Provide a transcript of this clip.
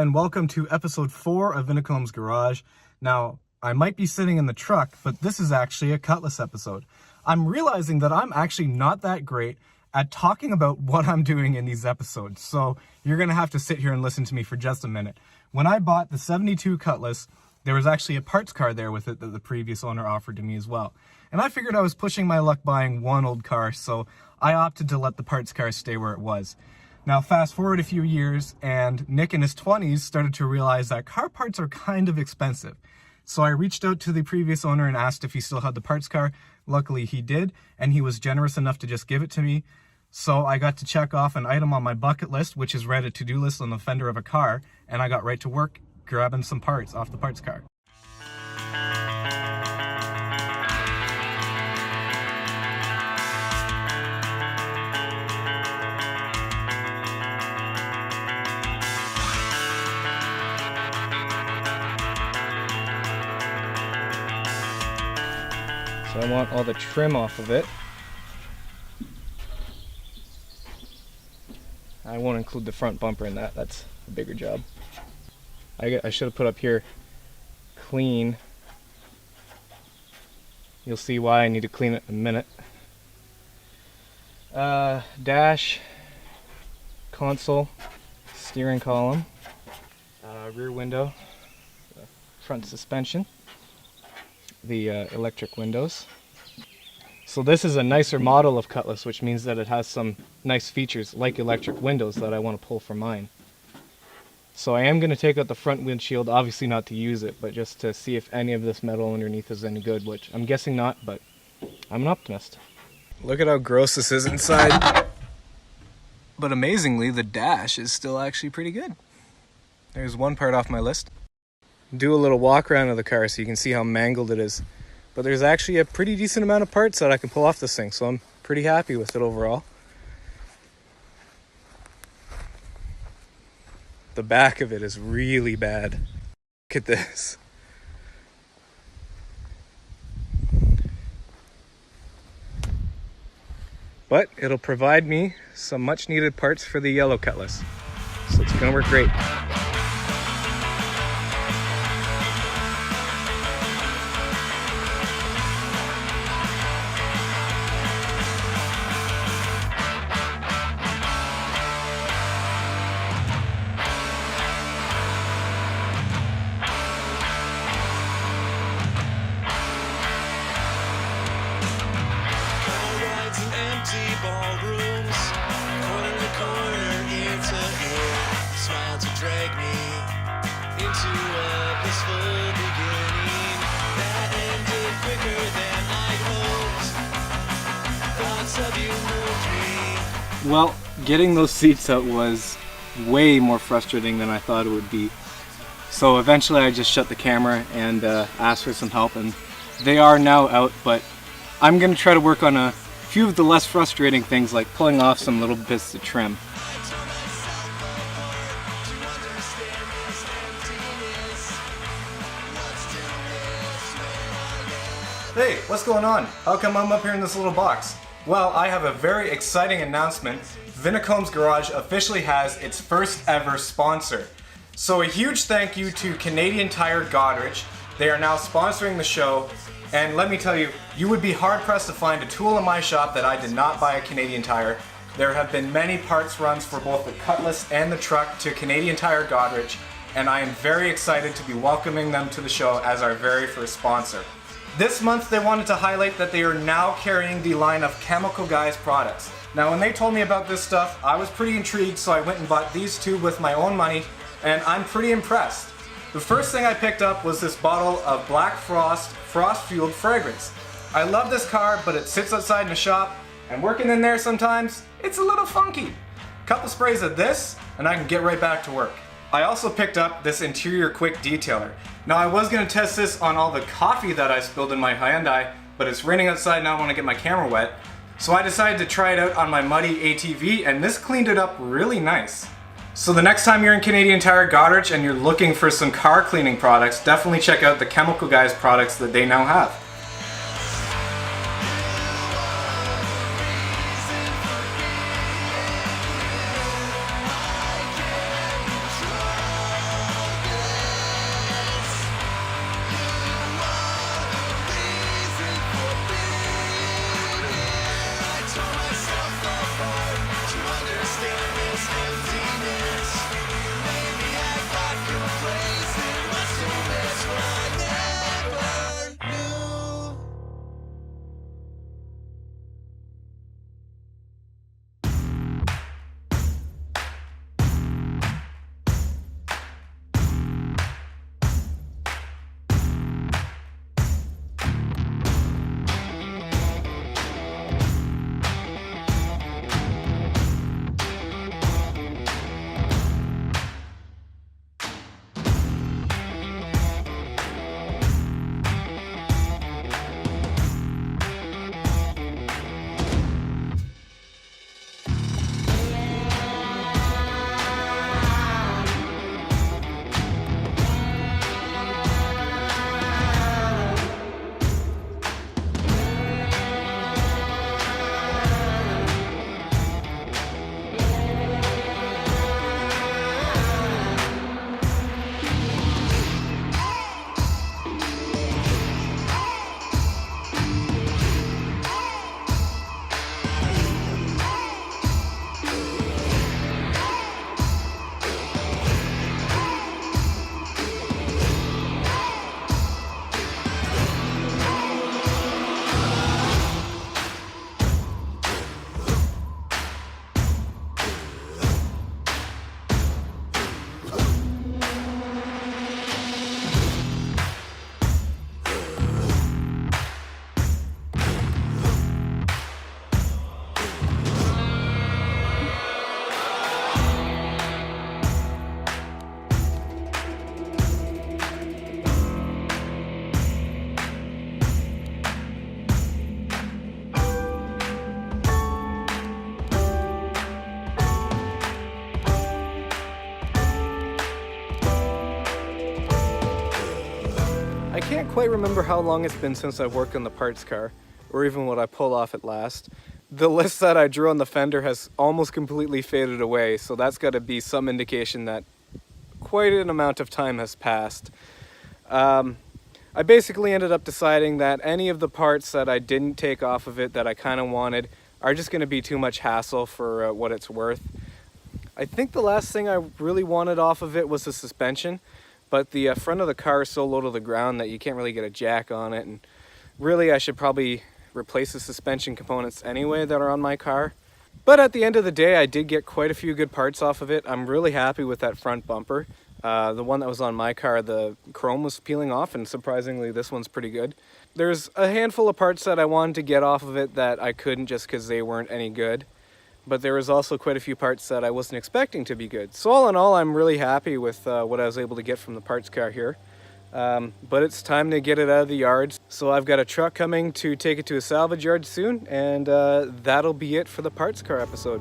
and welcome to episode 4 of Vinnicombe's Garage. Now, I might be sitting in the truck, but this is actually a Cutlass episode. I'm realizing that I'm actually not that great at talking about what I'm doing in these episodes, so you're going to have to sit here and listen to me for just a minute. When I bought the 72 Cutlass, there was actually a parts car there with it that the previous owner offered to me as well. And I figured I was pushing my luck buying one old car, so I opted to let the parts car stay where it was. Now, fast forward a few years, and Nick in his 20s started to realize that car parts are kind of expensive. So I reached out to the previous owner and asked if he still had the parts car. Luckily, he did, and he was generous enough to just give it to me. So I got to check off an item on my bucket list, which is write a to-do list on the fender of a car, and I got right to work grabbing some parts off the parts car. So I want all the trim off of it. I won't include the front bumper in that, that's a bigger job. I should have put up here clean. You'll see why I need to clean it in a minute. Dash, console, steering column, rear window, front suspension, the electric windows. So this is a nicer model of Cutlass, which means that it has some nice features like electric windows that I want to pull for mine. So I am going to take out the front windshield, obviously not to use it, but just to see if any of this metal underneath is any good, which I'm guessing not, but I'm an optimist. Look at how gross this is inside. But amazingly, the dash is still actually pretty good. There's one part off my list. Do a little walk around of the car so you can see how mangled it is. But there's actually a pretty decent amount of parts that I can pull off this thing, so I'm pretty happy with it overall. The back of it is really bad. Look at this. But it'll provide me some much needed parts for the yellow Cutlass. So it's gonna work great. Ballrooms, corner to corner, ear to ear, smile to drag me into a blissful beginning that ended quicker than I'd hoped. Thoughts of you moved me. Well, getting those seats out was way more frustrating than I thought it would be. So eventually I just shut the camera and asked for some help, and they are now out, but I'm going to try to work on a few of the less frustrating things, like pulling off some little bits of trim. Hey, what's going on? How come I'm up here in this little box? Well, I have a very exciting announcement. Vinnicombe's Garage officially has its first ever sponsor. So a huge thank you to Canadian Tire Godrich. They are now sponsoring the show. And let me tell you, you would be hard-pressed to find a tool in my shop that I did not buy at Canadian Tire. There have been many parts runs for both the Cutlass and the truck to Canadian Tire Godrich, and I am very excited to be welcoming them to the show as our very first sponsor. This month they wanted to highlight that they are now carrying the line of Chemical Guys products. Now when they told me about this stuff, I was pretty intrigued, so I went and bought these two with my own money, and I'm pretty impressed. The first thing I picked up was this bottle of Black Frost frost-fueled fragrance. I love this car, but it sits outside in the shop, and working in there sometimes, it's a little funky. Couple sprays of this, and I can get right back to work. I also picked up this interior quick detailer. Now I was going to test this on all the coffee that I spilled in my Hyundai, but it's raining outside and I don't want to get my camera wet. So I decided to try it out on my muddy ATV, and this cleaned it up really nice. So the next time you're in Canadian Tire Godrich and you're looking for some car cleaning products, definitely check out the Chemical Guys products that they now have. can't quite remember how long it's been since I've worked on the parts car, or even what I pulled off at last. The list that I drew on the fender has almost completely faded away, so that's got to be some indication that quite an amount of time has passed. I basically ended up deciding that any of the parts that I didn't take off of it that I kind of wanted are just going to be too much hassle for what it's worth. I think the last thing I really wanted off of it was the suspension, but the front of the car is so low to the ground that you can't really get a jack on it, and really I should probably replace the suspension components anyway that are on my car. But at the end of the day, I did get quite a few good parts off of it. I'm really happy with that front bumper. The one that was on my car, the chrome was peeling off, and surprisingly this one's pretty good. There's a handful of parts that I wanted to get off of it that I couldn't just because they weren't any good. But there was also quite a few parts that I wasn't expecting to be good. So all in all, I'm really happy with what I was able to get from the parts car here. But it's time to get it out of the yards. So I've got a truck coming to take it to a salvage yard soon, and that'll be it for the parts car episode.